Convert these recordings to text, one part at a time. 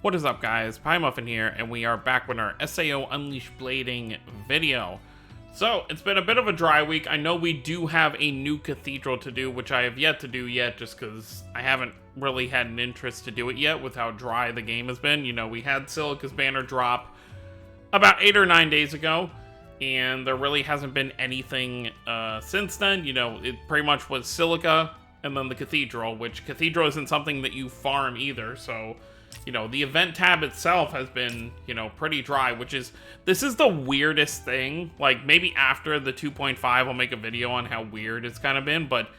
What is up, guys? Pie Muffin here, and we are back with our SAO Unleashed Blading video. So, it's been a bit of a dry week. I know we do have a new cathedral to do, which I have yet to do yet, just because I haven't really had an interest to do it yet with how dry the game has been. You know, we had Silica's banner drop about 8 or 9 days ago, and there really hasn't been anything since then. You know, it pretty much was Silica and then the cathedral, which cathedral isn't something that you farm either, so... You know, the event tab itself has been, you know, pretty dry, this is the weirdest thing. Like, maybe after the 2.5, I'll make a video on how weird it's kind of been, but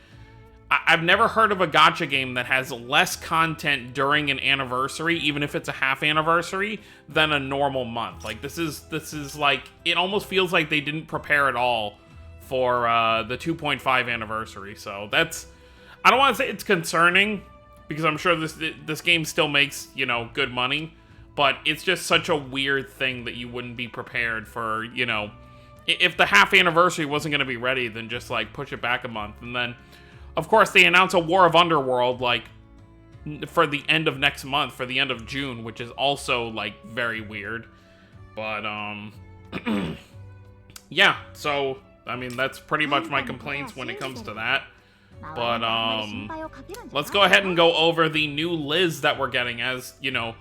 I've never heard of a gacha game that has less content during an anniversary, even if it's a half anniversary, than a normal month. Like, this is like, it almost feels like they didn't prepare at all for the 2.5 anniversary, so that's, I don't want to say it's concerning, because I'm sure this game still makes, you know, good money, but it's just such a weird thing that you wouldn't be prepared for, you know, if the half anniversary wasn't going to be ready, then just, like, push it back a month. And then, of course, they announce a War of Underworld, like, for the end of next month, for the end of June, which is also, like, very weird. But, yeah, so, I mean, that's pretty much my complaints when it comes to that. But, let's go ahead and go over the new Liz that we're getting. As, you know,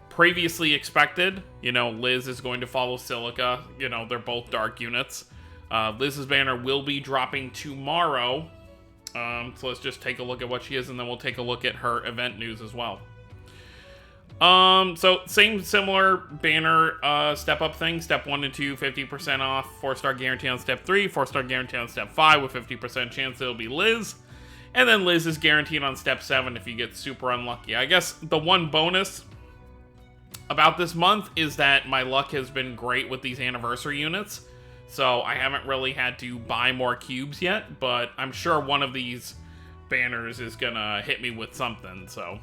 previously expected, you know, Liz is going to follow Silica. You know, they're both dark units. Liz's banner will be dropping tomorrow. So let's just take a look at what she is, and then we'll take a look at her event news as well. So similar banner step-up thing. Step 1 and 2, 50% off. 4-star guarantee on step 3. 4-star guarantee on step 5 with 50% chance it'll be Liz. And then Liz is guaranteed on step 7 if you get super unlucky. I guess the one bonus about this month is that my luck has been great with these anniversary units. So I haven't really had to buy more cubes yet, but I'm sure one of these banners is gonna hit me with something, so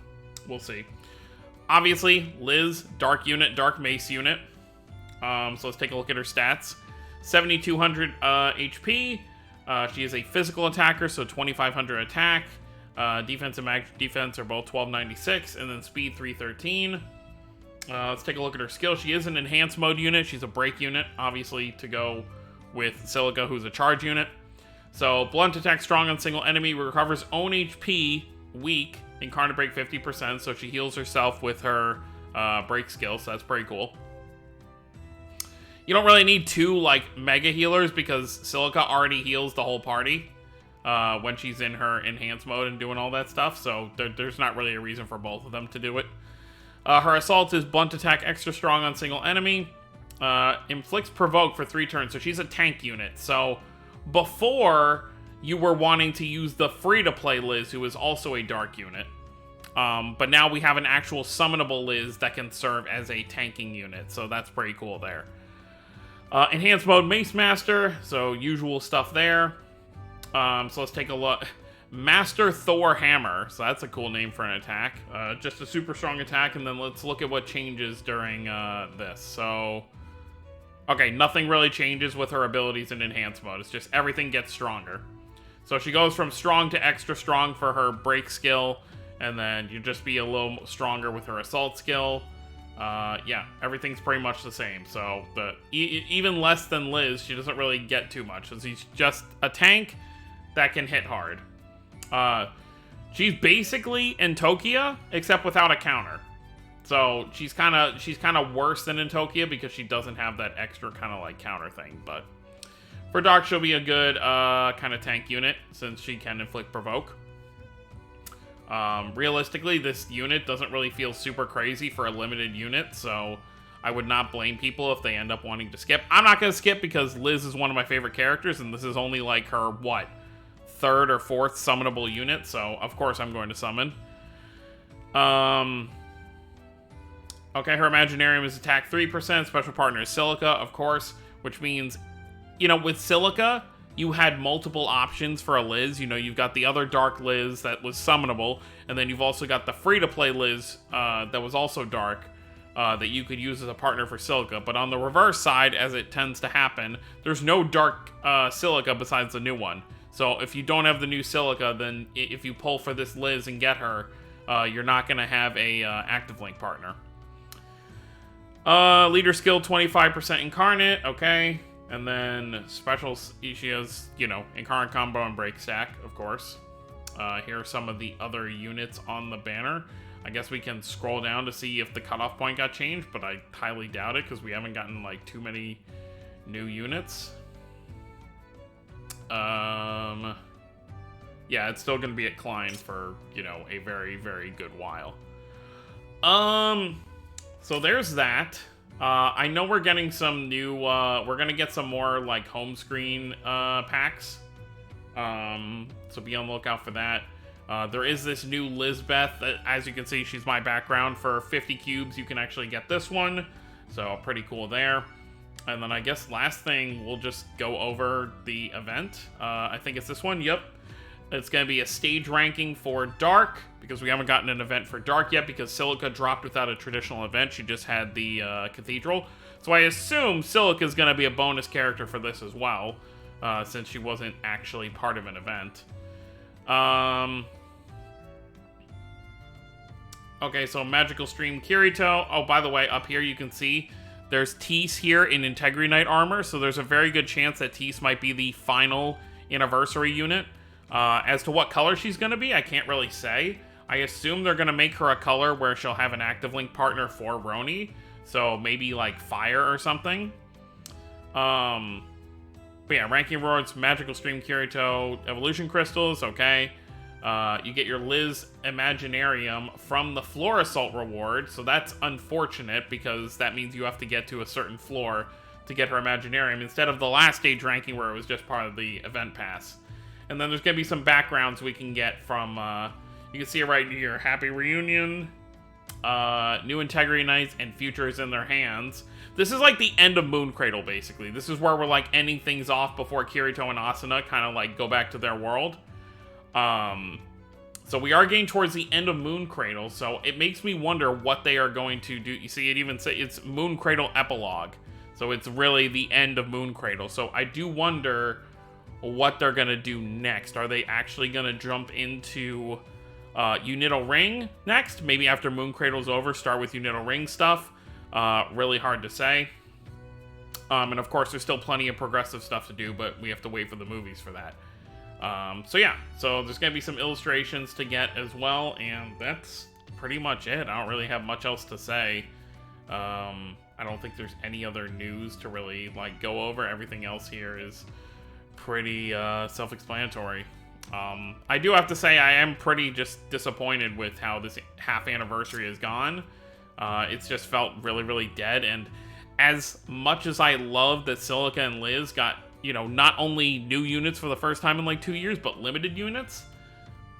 we'll see. Obviously, Liz, dark unit, dark mace unit. So let's take a look at her stats. 7,200 HP. She is a physical attacker, so 2,500 attack. Defense and magic defense are both 1296, and then speed 313. Let's take a look at her skill. She is an enhanced mode unit. She's a break unit, obviously, to go with Silica, who's a charge unit. So blunt attack strong on single enemy, recovers own HP, weak, Incarnate Break 50%, so she heals herself with her break skill, so that's pretty cool. You don't really need 2, like, mega healers, because Silica already heals the whole party when she's in her enhanced mode and doing all that stuff, so there's not really a reason for both of them to do it. Her assault is blunt attack extra strong on single enemy, inflicts provoke for 3 turns, so she's a tank unit. So before, you were wanting to use the free-to-play Liz, who is also a dark unit. But now we have an actual summonable Liz that can serve as a tanking unit, so that's pretty cool there. Enhanced mode Mace Master, so usual stuff there. So let's take a look. Master Thor Hammer, so that's a cool name for an attack. Just a super strong attack, and then let's look at what changes during this. So, okay, nothing really changes with her abilities in enhanced mode. It's just everything gets stronger. So she goes from strong to extra strong for her break skill, and then you just be a little stronger with her assault skill. Yeah, everything's pretty much the same. So even less than Liz, she doesn't really get too much. So she's just a tank that can hit hard. She's basically Entokia, except without a counter. So she's kind of worse than Entokia because she doesn't have that extra kind of like counter thing. But for Dark, she'll be a good kind of tank unit since she can inflict provoke. Realistically, this unit doesn't really feel super crazy for a limited unit, so I would not blame people if they end up wanting to skip. I'm not going to skip because Liz is one of my favorite characters, and this is only like her, what, 3rd or 4th summonable unit, so of course I'm going to summon. Okay, her Imaginarium is attack 3%, special partner is Silica, of course, which means, you know, with Silica, you had multiple options for a Liz. You know, you've got the other dark Liz that was summonable, and then you've also got the free-to-play Liz that was also dark that you could use as a partner for Silica. But on the reverse side, as it tends to happen, there's no dark Silica besides the new one. So if you don't have the new Silica, then if you pull for this Liz and get her, you're not going to have a active link partner. Leader skill 25% incarnate, okay. And then special, she has, you know, incarnate combo and break stack, of course. Here are some of the other units on the banner. I guess we can scroll down to see if the cutoff point got changed, but I highly doubt it because we haven't gotten like too many new units. Yeah, it's still going to be at Klein for, you know, a very, very good while. So there's that. I know we're getting some new, we're going to get some more, like, home screen, packs. So be on the lookout for that. There is this new LIZBETH. As you can see, she's my background. For 50 cubes, you can actually get this one. So pretty cool there. And then I guess last thing, we'll just go over the event. I think it's this one. Yep. It's going to be a stage ranking for Dark, because we haven't gotten an event for Dark yet, because Silica dropped without a traditional event. She just had the Cathedral. So I assume Silica is going to be a bonus character for this as well, since she wasn't actually part of an event. Okay, so Magical Stream Kirito. Oh, by the way, up here you can see there's Tease here in Integrity Knight armor, so there's a very good chance that Tease might be the final anniversary unit. As to what color she's going to be, I can't really say. I assume they're going to make her a color where she'll have an active link partner for Roni. So maybe like fire or something. But yeah, ranking rewards, Magical Stream Kirito, Evolution Crystals, okay. You get your Liz Imaginarium from the Floor Assault reward. So that's unfortunate because that means you have to get to a certain floor to get her Imaginarium instead of the last stage ranking where it was just part of the event pass. And then there's going to be some backgrounds we can get from, you can see it right here, Happy Reunion, New Integrity Knights, and Futures in Their Hands. This is like the end of Moon Cradle, basically. This is where we're like ending things off before Kirito and Asuna kind of like go back to their world. So we are getting towards the end of Moon Cradle, so it makes me wonder what they are going to do. You see, it even say it's Moon Cradle Epilogue. So it's really the end of Moon Cradle. So I do wonder what they're gonna do next. Are they actually gonna jump into Unito Ring next? Maybe after Moon Cradle's over, start with Unito Ring stuff. Really hard to say. And of course, there's still plenty of progressive stuff to do, but we have to wait for the movies for that. So yeah, so there's gonna be some illustrations to get as well, and that's pretty much it. I don't really have much else to say. I don't think there's any other news to really like go over. Everything else here is pretty self-explanatory. I do have to say I am pretty just disappointed with how this half anniversary has gone. It's just felt really, really dead, and as much as I love that Silica and Liz got, you know, not only new units for the first time in like 2 years, but limited units,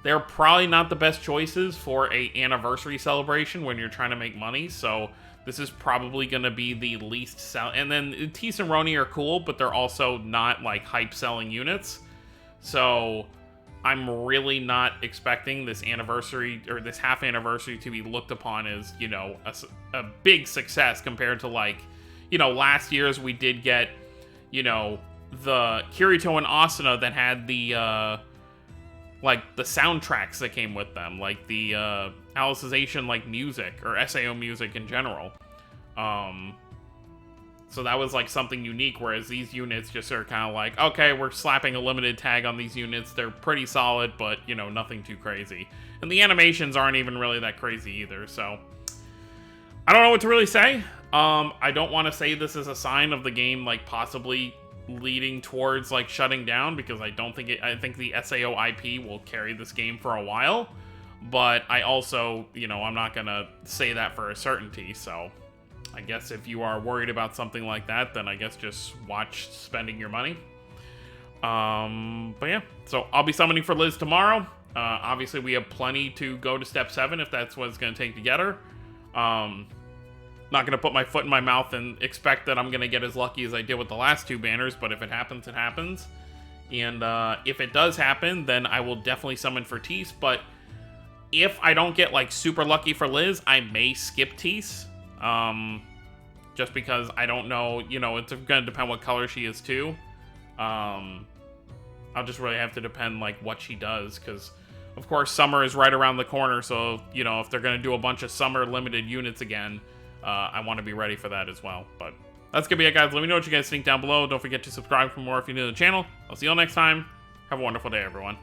they're probably not the best choices for a anniversary celebration when you're trying to make money, so this is probably going to be the least sell. And then Tease and Roni are cool, but they're also not like hype selling units. So I'm really not expecting this anniversary or this half anniversary to be looked upon as, you know, a big success compared to like, you know, last year's we did get, you know, the Kirito and Asuna that had the like the soundtracks that came with them, like the Alicization like music or SAO music in general. So that was like something unique, whereas these units just are kind of like, okay, we're slapping a limited tag on these units. They're pretty solid, but, you know, nothing too crazy. And the animations aren't even really that crazy either, so I don't know what to really say. I don't want to say this is a sign of the game like possibly leading towards like shutting down, because I don't think I think the SAO IP will carry this game for a while, but I also, you know, I'm not gonna say that for a certainty. So I guess if you are worried about something like that, then I guess just watch spending your money. But yeah, so I'll be summoning for Liz tomorrow. Obviously we have plenty to go to step 7 if that's what it's gonna take to get her. Not going to put my foot in my mouth and expect that I'm going to get as lucky as I did with the last 2 banners, but if it happens, it happens. And if it does happen, then I will definitely summon for Tease, but if I don't get, like, super lucky for Liz, I may skip Tease. Just because I don't know, you know, it's going to depend what color she is, too. I'll just really have to depend, like, what she does, because, of course, summer is right around the corner, so, you know, if they're going to do a bunch of summer limited units again, I want to be ready for that as well. But that's gonna be it, guys. Let me know what you guys think down below. Don't forget to subscribe for more if you're new to the channel. I'll see you all next time. Have a wonderful day, everyone.